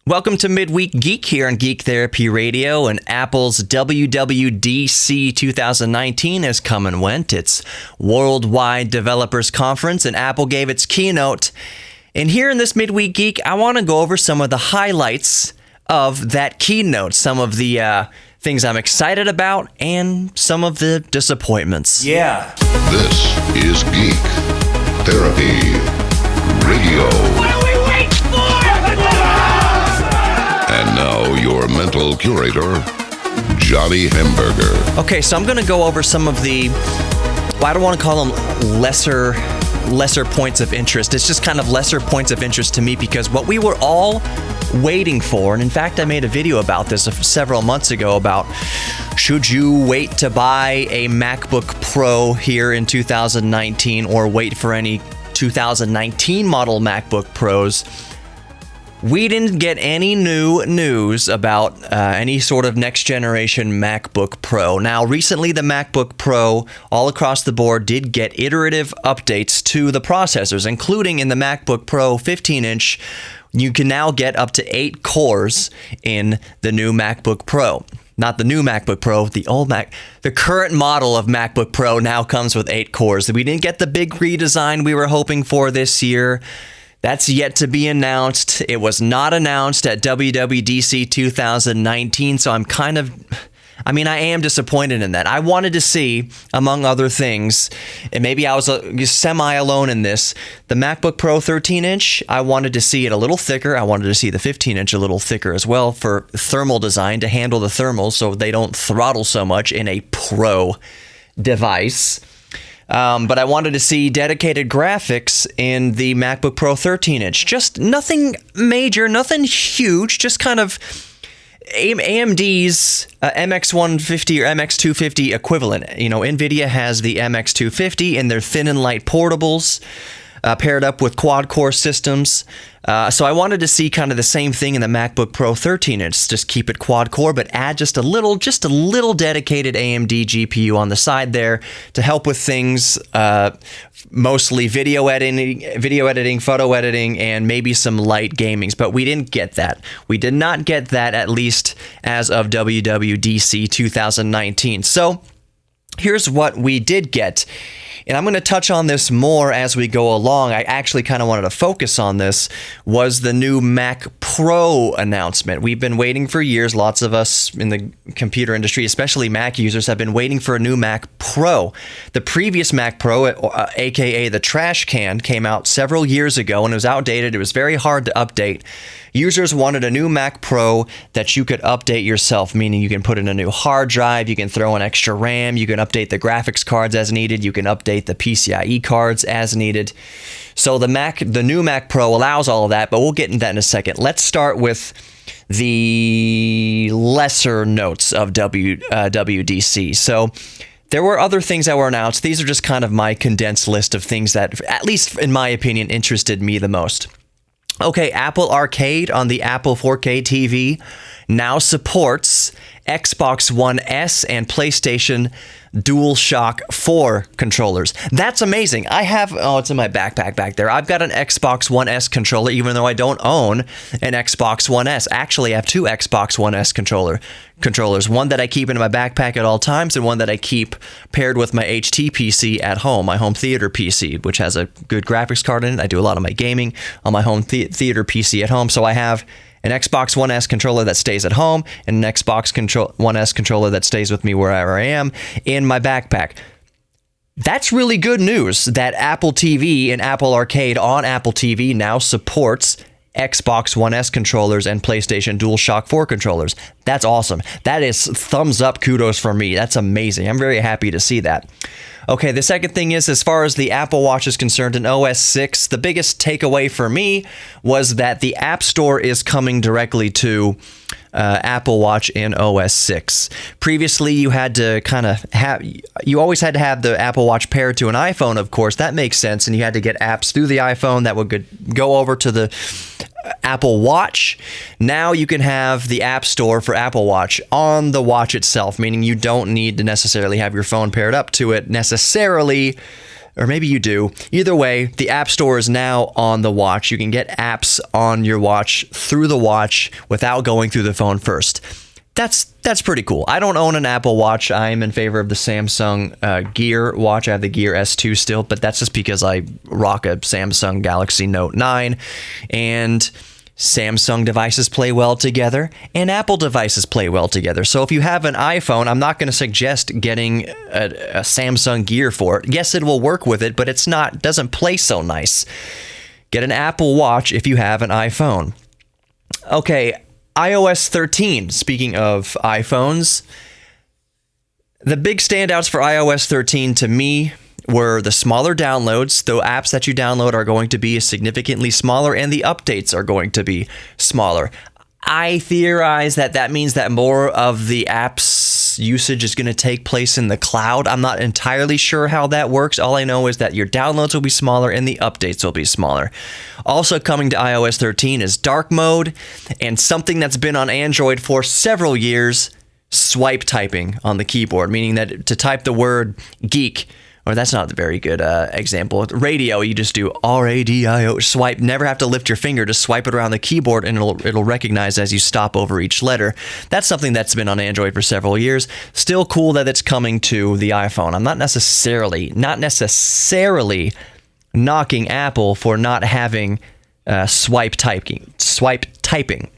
Welcome to Midweek Geek here on Geek Therapy Radio, and Apple's WWDC 2019 has come and went. It's Worldwide Developers Conference, and Apple gave its keynote. And here in this Midweek Geek, I want to go over some of the highlights of that keynote, some of the things I'm excited about, and some of the disappointments. Yeah. This is Geek Therapy Radio. What are we waiting for? And now your mental curator, Johnny Hamburger. Okay, so I'm going to go over some of the, well, I don't want to call them lesser points of interest. It's just kind of lesser points of interest to me because what we were all waiting for, and in fact I made a video about this several months ago about should you wait to buy a MacBook Pro here in 2019 or wait for any 2019 model MacBook Pros. We didn't get any new news about any sort of next generation MacBook Pro. Now, recently the MacBook Pro all across the board did get iterative updates to the processors, including in the MacBook Pro 15-inch. You can now get up to 8 cores in the new MacBook Pro. Not the new MacBook Pro, the old the current model of MacBook Pro now comes with 8 cores. We didn't get the big redesign we were hoping for this year. That's yet to be announced. It was not announced at WWDC 2019, so I am disappointed in that. I wanted to see, among other things, and maybe I was semi-alone in this, the MacBook Pro 13-inch, I wanted to see it a little thicker. I wanted to see the 15-inch a little thicker as well for thermal design to handle the thermals so they don't throttle so much in a Pro device. But I wanted to see dedicated graphics in the MacBook Pro 13-inch. Just nothing major, nothing huge, just kind of AMD's MX150 or MX250 equivalent. You know, NVIDIA has the MX250 in their thin and light portables, paired up with quad-core systems. So I wanted to see kind of the same thing in the MacBook Pro 13-inch. Just keep it quad-core, but add just a little dedicated AMD GPU on the side there to help with things, mostly video editing, photo editing, and maybe some light gamings. But we didn't get that. We did not get that, at least as of WWDC 2019. So here's what we did get. And I'm going to touch on this more as we go along. I actually kind of wanted to focus on this, was the new Mac Pro announcement. We've been waiting for years. Lots of us in the computer industry, especially Mac users, have been waiting for a new Mac Pro. The previous Mac Pro, aka the trash can, came out several years ago and it was outdated. It was very hard to update. Users wanted a new Mac Pro that you could update yourself, meaning you can put in a new hard drive, you can throw in extra RAM, you can update the graphics cards as needed, you can update the PCIe cards as needed. So the new Mac Pro allows all of that, but we'll get into that in a second. Let's start with the lesser notes of WWDC. So there were other things that were announced. These are just kind of my condensed list of things that, at least in my opinion, interested me the most. Okay, Apple Arcade on the Apple 4K TV now supports Xbox One S and PlayStation DualShock 4 controllers. That's amazing. It's in my backpack back there. I've got an Xbox One S controller, even though I don't own an Xbox One S. Actually, I have 2 Xbox One S controllers. One that I keep in my backpack at all times, and one that I keep paired with my HT PC at home, my home theater PC, which has a good graphics card in it. I do a lot of my gaming on my home theater PC at home, so I have an Xbox One S controller that stays at home, and an Xbox One S controller that stays with me wherever I am in my backpack. That's really good news that Apple TV and Apple Arcade on Apple TV now supports Xbox One S controllers and PlayStation DualShock 4 controllers. That's awesome. That is thumbs up, kudos for me. That's amazing. I'm very happy to see that. Okay, the second thing is, as far as the Apple Watch is concerned in OS 6, the biggest takeaway for me was that the App Store is coming directly to Apple Watch in OS 6. Previously, you had to you always had to have the Apple Watch paired to an iPhone, of course. That makes sense, and you had to get apps through the iPhone that would go over to the Apple Watch. Now you can have the App Store for Apple Watch on the watch itself, meaning you don't need to necessarily have your phone paired up to it necessarily or maybe you do. Either way, the App Store is now on the watch. You can get apps on your watch through the watch without going through the phone first. That's pretty cool. I don't own an Apple Watch. I'm in favor of the Samsung Gear watch. I have the Gear S2 still, but that's just because I rock a Samsung Galaxy Note 9, and Samsung devices play well together, and Apple devices play well together. So if you have an iPhone, I'm not going to suggest getting a Samsung Gear for it. Yes, it will work with it, but doesn't play so nice. Get an Apple Watch if you have an iPhone. Okay, iOS 13, speaking of iPhones, the big standouts for iOS 13 to me were the smaller downloads. The apps that you download are going to be significantly smaller, and the updates are going to be smaller. I theorize that means that more of the app's usage is going to take place in the cloud. I'm not entirely sure how that works. All I know is that your downloads will be smaller and the updates will be smaller. Also coming to iOS 13 is dark mode, and something that's been on Android for several years, swipe typing on the keyboard, meaning that to type the word geek, or that's not a very good example. Radio, you just do RADIO, swipe, never have to lift your finger, just swipe it around the keyboard and it'll recognize as you stop over each letter. That's something that's been on Android for several years. Still cool that it's coming to the iPhone. I'm not necessarily knocking Apple for not having swipe typing.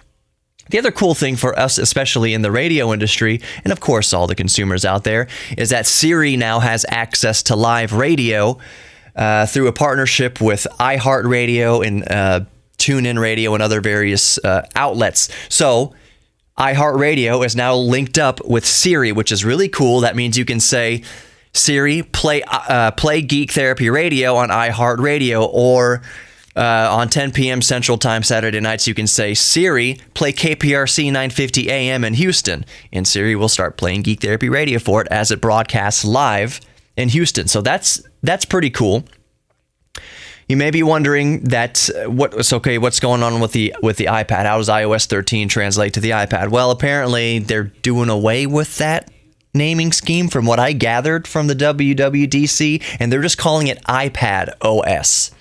The other cool thing for us, especially in the radio industry, and of course all the consumers out there, is that Siri now has access to live radio through a partnership with iHeartRadio and TuneIn Radio and other various outlets. So iHeartRadio is now linked up with Siri, which is really cool. That means you can say, Siri, play Geek Therapy Radio on iHeartRadio, or on 10 p.m. Central Time Saturday nights, you can say, Siri, play KPRC 950 AM in Houston. And Siri will start playing Geek Therapy Radio for it as it broadcasts live in Houston. So that's pretty cool. You may be wondering what's going on with the iPad? How does iOS 13 translate to the iPad? Well, apparently they're doing away with that naming scheme from what I gathered from the WWDC, and they're just calling it iPad OS.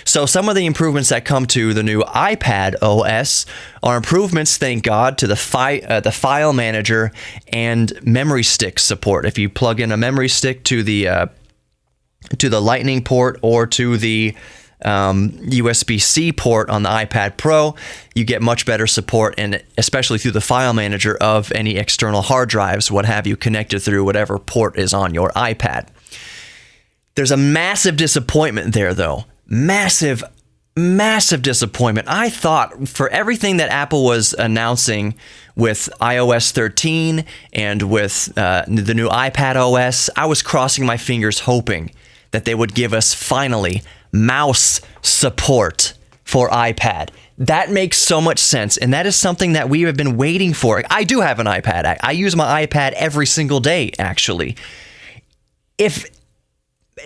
So some of the improvements that come to the new iPad OS are improvements, thank God, to the file manager and memory stick support. If you plug in a memory stick to the Lightning port or to the USB-C port on the iPad Pro, you get much better support, and especially through the file manager of any external hard drives, what have you, connected through whatever port is on your iPad. There's a massive disappointment there, though. Massive disappointment. I thought for everything that Apple was announcing with iOS 13 and with the new iPad OS, I was crossing my fingers hoping that they would give us finally mouse support for iPad. That makes so much sense, and that is something that we have been waiting for. I do have an iPad. I use my iPad every single day, actually.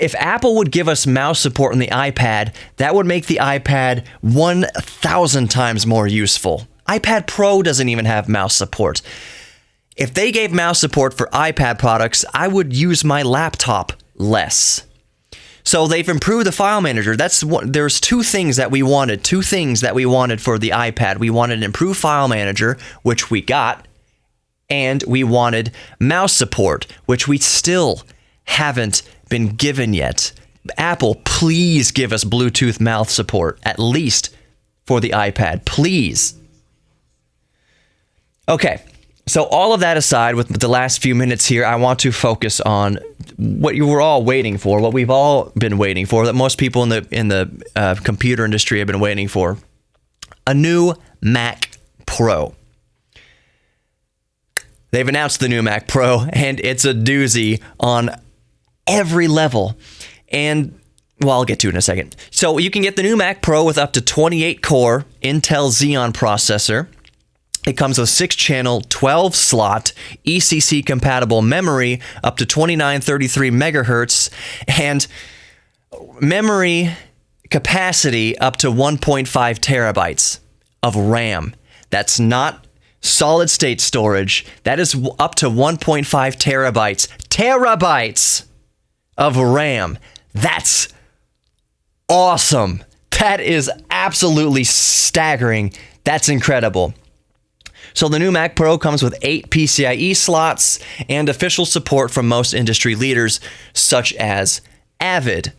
If Apple would give us mouse support on the iPad, that would make the iPad 1,000 times more useful. iPad Pro doesn't even have mouse support. If they gave mouse support for iPad products, I would use my laptop less. So they've improved the file manager. There's two things that we wanted for the iPad. We wanted an improved file manager, which we got, and we wanted mouse support, which we still haven't been given yet. Apple, please give us Bluetooth mouse support, at least for the iPad, please. Okay, so all of that aside, with the last few minutes here, I want to focus on what you were all waiting for, what we've all been waiting for, that most people in the computer industry have been waiting for: a new Mac Pro. They've announced the new Mac Pro, and it's a doozy on every level. And, well, I'll get to it in a second. So you can get the new Mac Pro with up to 28-core Intel Xeon processor. It comes with 6-channel, 12-slot, ECC-compatible memory up to 2933 megahertz, and memory capacity up to 1.5 terabytes of RAM. That's not solid-state storage. That is up to 1.5 terabytes of RAM. That's awesome. That is absolutely staggering. That's incredible. So the new Mac Pro comes with 8 PCIe slots and official support from most industry leaders such as Avid.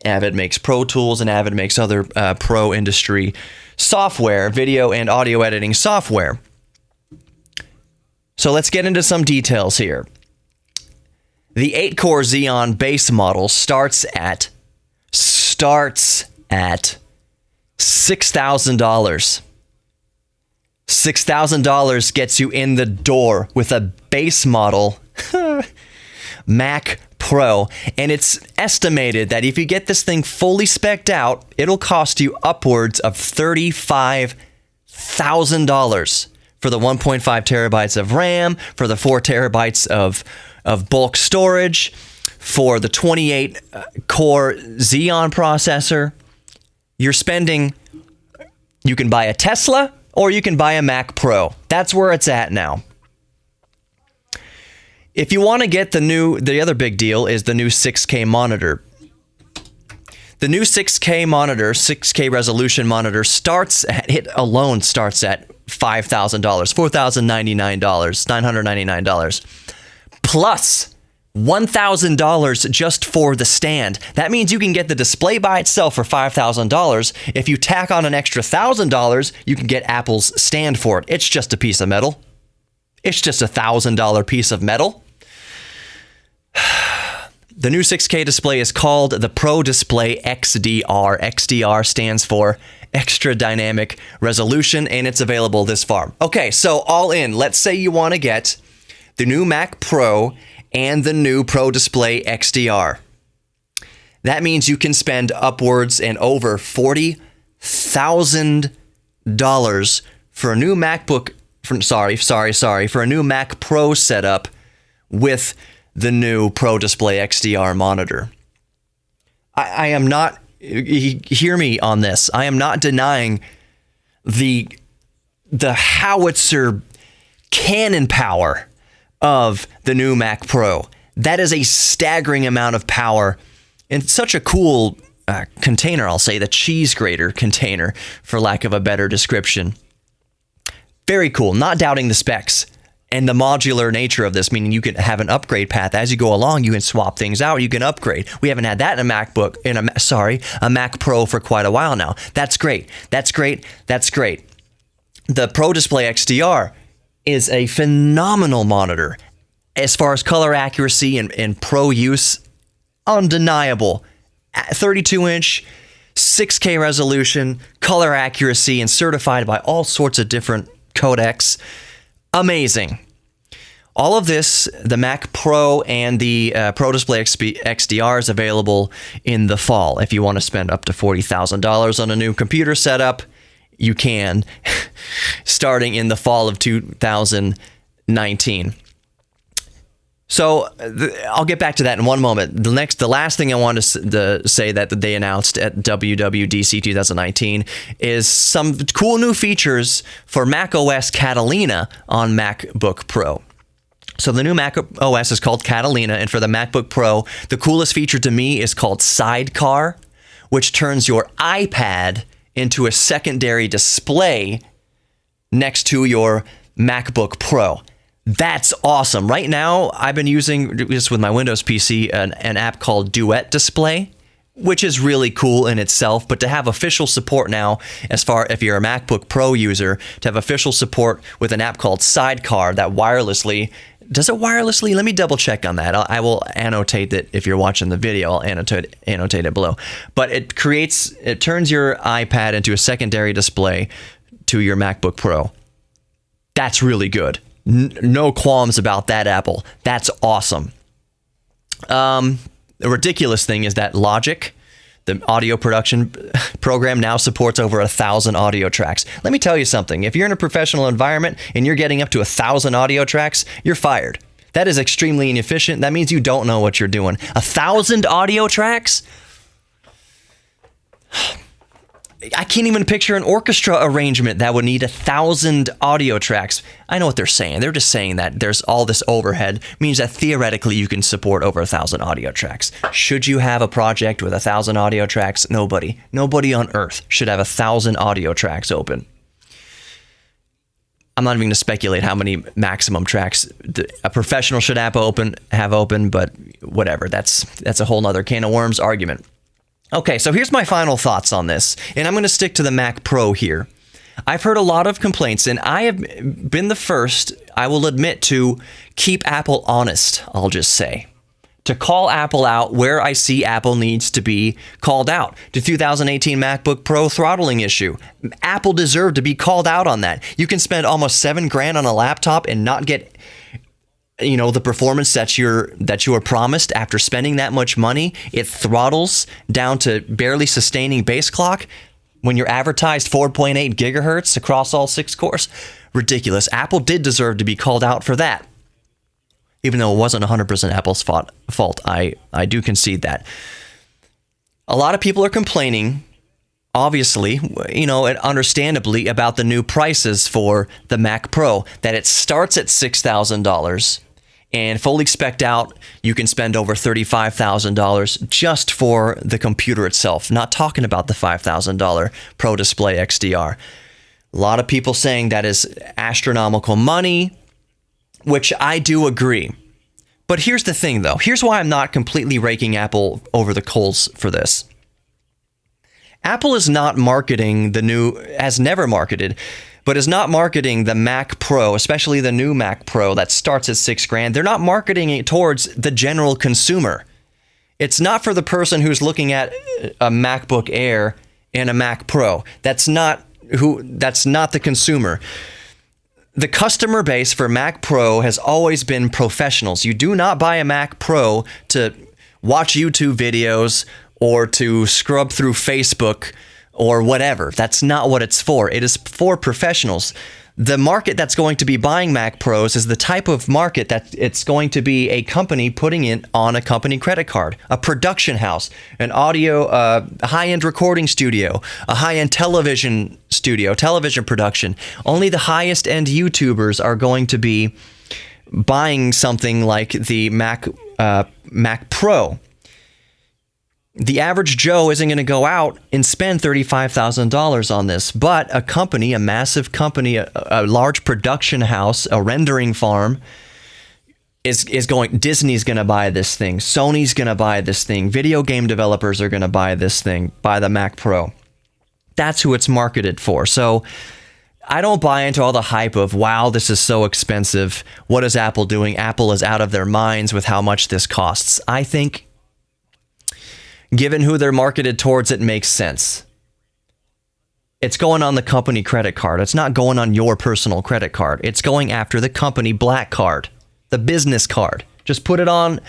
Avid makes Pro Tools and Avid makes other pro industry software, video and audio editing software. So let's get into some details here. The 8-core Xeon base model starts at $6,000. $6,000 gets you in the door with a base model Mac Pro. And it's estimated that if you get this thing fully spec'd out, it'll cost you upwards of $35,000 for the 1.5 terabytes of RAM, for the 4 terabytes of bulk storage, for the 28-core Xeon processor. You're spending, you can buy a Tesla or you can buy a Mac Pro. That's where it's at now. If you want to get the other big deal is the new 6K monitor. The new 6K monitor, 6K resolution monitor it alone starts at $5,000, $4,099, $999, plus $1,000 just for the stand. That means you can get the display by itself for $5,000. If you tack on an extra $1,000, you can get Apple's stand for it. It's just a piece of metal. It's just $1,000 piece of metal. The new 6K display is called the Pro Display XDR. XDR stands for Extra Dynamic Resolution, and it's available this far. Okay, so all in, let's say you want to get the new Mac Pro and the new Pro Display XDR. That means you can spend upwards and over $40,000 for a new MacBook. For a new Mac Pro setup with the new Pro Display XDR monitor. I am not, hear me on this, I am not denying the howitzer cannon power of the new Mac Pro. That is a staggering amount of power and such a cool container, I'll say, the cheese grater container, for lack of a better description. Very cool, not doubting the specs and the modular nature of this, meaning you can have an upgrade path as you go along. You can swap things out. You can upgrade. We haven't had that in a a Mac Pro for quite a while now. That's great. That's great. That's great. The Pro Display XDR is a phenomenal monitor as far as color accuracy and pro use. Undeniable. 32-inch, 6K resolution, color accuracy, and certified by all sorts of different codecs. Amazing. All of this, the Mac Pro and the Pro Display XDR is available in the fall. If you want to spend up to $40,000 on a new computer setup, you can, starting in the fall of 2019. So I'll get back to that in one moment. The last thing I want to say that they announced at WWDC 2019 is some cool new features for Mac OS Catalina on MacBook Pro. So the new Mac OS is called Catalina, and for the MacBook Pro, the coolest feature to me is called Sidecar, which turns your iPad into a secondary display next to your MacBook Pro. That's awesome. Right now, I've been using, just with my Windows PC, an app called Duet Display, which is really cool in itself. But to have official support now, as far if you're a MacBook Pro user, to have official support with an app called Sidecar that wirelessly, does it wirelessly? Let me double check on that. I will annotate it if you're watching the video. I'll annotate it below. But it turns your iPad into a secondary display to your MacBook Pro. That's really good. No qualms about that, Apple. That's awesome. The ridiculous thing is that Logic, the audio production program, now supports over 1,000 audio tracks. Let me tell you something. If you're in a professional environment and you're getting up to 1,000 audio tracks, you're fired. That is extremely inefficient. That means you don't know what you're doing. 1,000 audio tracks? I can't even picture an orchestra arrangement that would need 1,000 audio tracks. I know what they're saying. They're just saying that there's all this overhead means that theoretically you can support over 1,000 audio tracks. Should you have a project with 1,000 audio tracks? Nobody on earth should have 1,000 audio tracks open. I'm not even going to speculate how many maximum tracks a professional should have open, but whatever. That's a whole nother can of worms argument. Okay, so here's my final thoughts on this, and I'm going to stick to the Mac Pro here. I've heard a lot of complaints, and I have been the first, I will admit, to keep Apple honest, I'll just say. To call Apple out where I see Apple needs to be called out. The 2018 MacBook Pro throttling issue. Apple deserved to be called out on that. You can spend almost $7,000 on a laptop and not get the performance that you were promised after spending that much money. It throttles down to barely sustaining base clock when you're advertised 4.8 gigahertz across all 6 cores. Ridiculous. Apple did deserve to be called out for that. Even though it wasn't 100% Apple's fault, I do concede that. A lot of people are complaining, obviously, and understandably, about the new prices for the Mac Pro, that it starts at $6,000, and fully spec'd out, you can spend over $35,000 just for the computer itself, not talking about the $5,000 Pro Display XDR. A lot of people saying that is astronomical money, which I do agree. But here's the thing, though. Here's why I'm not completely raking Apple over the coals for this. Apple is not marketing has never marketed, but is not marketing the Mac Pro, especially the new Mac Pro that starts at $6,000. They're not marketing it towards the general consumer. It's not for the person who's looking at a MacBook Air and a Mac Pro. That's not the consumer. The customer base for Mac Pro has always been professionals. You do not buy a Mac Pro to watch YouTube videos or to scrub through Facebook or whatever. That's not what it's for. It is for professionals. The market that's going to be buying Mac Pros is the type of market that it's going to be a company putting it on a company credit card, a production house, an audio, high-end recording studio, a high-end television studio, television production. Only the highest-end YouTubers are going to be buying something like the Mac Pro. The average Joe isn't going to go out and spend $35,000 on this, but a company, a massive company, a large production house, a rendering farm is going. Disney's going to buy this thing. Sony's going to buy this thing. Video game developers are going to buy this thing, buy the Mac Pro. That's who it's marketed for. So I don't buy into all the hype of, wow, this is so expensive. What is Apple doing? Apple is out of their minds with how much this costs. I think, given who they're marketed towards, it makes sense. It's going on the company credit card. It's not going on your personal credit card. It's going after the company black card, the business card. Just put it on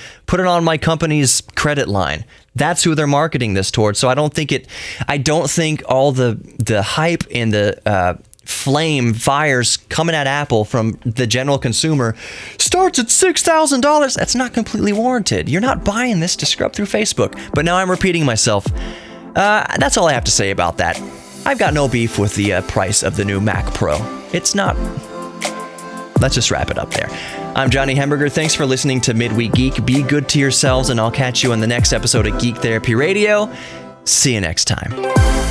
my company's credit line. That's who they're marketing this towards. So I don't think all the hype and the flame fires coming at Apple from the general consumer starts at $6,000. That's not completely warranted. You're not buying this to scrub through Facebook. But now I'm repeating myself. That's all I have to say about that. I've got no beef with the price of the new Mac Pro. It's not. Let's just wrap it up there. I'm Johnny Hamburger. Thanks for listening to Midweek Geek. Be good to yourselves, and I'll catch you on the next episode of Geek Therapy Radio. See you next time.